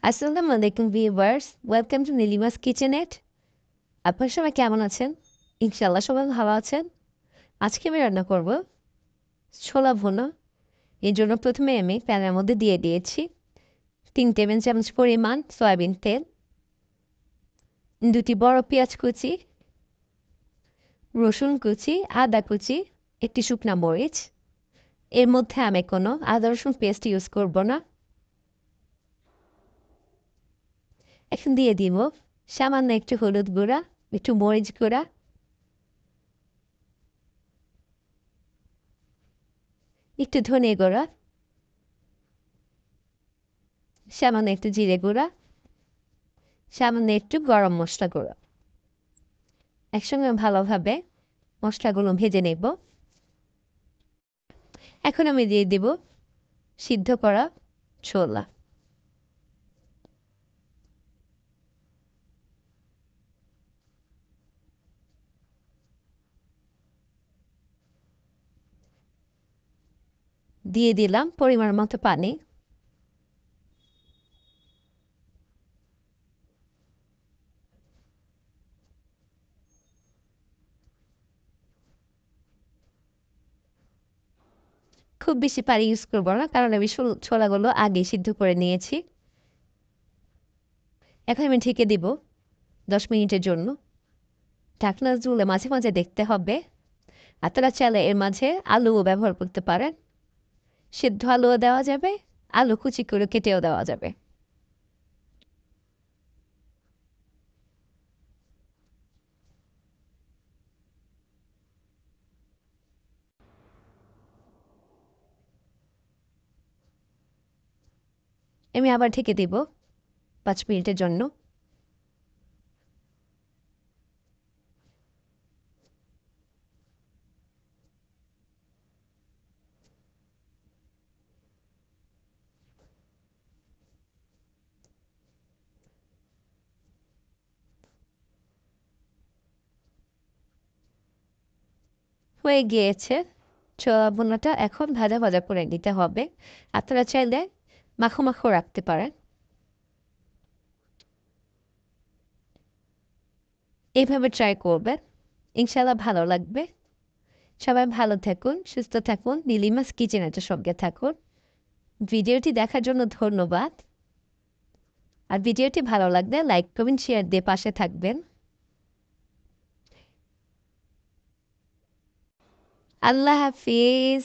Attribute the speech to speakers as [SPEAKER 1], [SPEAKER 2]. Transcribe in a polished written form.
[SPEAKER 1] আসসালামু আলাইকুম viewers, welcome to নীলিমাস কিচেনেট। আপনার সবাই কেমন আছেন? ইনশাল্লাহ সবাই ভালো আছেন। আজকে আমি রান্না করব ছোলা ভুনা। এর জন্য প্রথমে আমি প্যানের মধ্যে দিয়ে দিয়েছি 3 টেবিল চামচ পরিমাণ সয়াবিন তেল, 2টি বড় পেঁয়াজ কুচি, রসুন কুচি, আদা কুচি, 1টি শুকনা মরিচ। এর মধ্যে আমি কোনো আদা রসুন পেস্ট ইউজ করব না। এখন দিয়ে দিব সামান্য একটু হলুদ গুঁড়া, একটু মরিচ গুঁড়া, একটু ধনে গুঁড়া, সামান্য একটু জিরে গুঁড়া, সামান্য একটু গরম মশলা গুঁড়ো। একসঙ্গে ভালোভাবে মশলাগুলো ভেজে নেব। এখন আমি দিয়ে দেব সিদ্ধ করা ছোলা। দিয়ে দিলাম পরিমাণ মতো পানি। খুব বেশি পানি ইউজ করব না, কারণ আমি ছোলাগুলো আগে সিদ্ধ করে নিয়েছি। এখন আমি ঢেকে দিব 10 মিনিটের জন্য। ঢাকনা তুলে মাঝে মাঝে দেখতে হবে। আপনারা চাইলে এর মাঝে আলুও ব্যবহার করতে পারেন। সিদ্ধ আলুও দেওয়া যাবে, আলু কুচি করে কেটেও দেওয়া যাবে। আমি আবার ঢেকে দিব 5 মিনিটের জন্য। হয়ে গিয়েছে। ছোলা ভুনাটা এখন ভাজা ভাজা করে নিতে হবে। আপনারা চাইলে মাখো মাখো রাখতে পারেন। এইভাবে ট্রাই করবেন, ইনশাল্লাহ ভালো লাগবে। সবাই ভালো থাকুন, সুস্থ থাকুন, নীলিমাস কিচেনেটের সঙ্গে থাকুন। ভিডিওটি দেখার জন্য ধন্যবাদ। আর ভিডিওটি ভালো লাগলে লাইক কমেন্ট শেয়ার দিয়ে পাশে থাকবেন। আল্লাহ হাফিজ।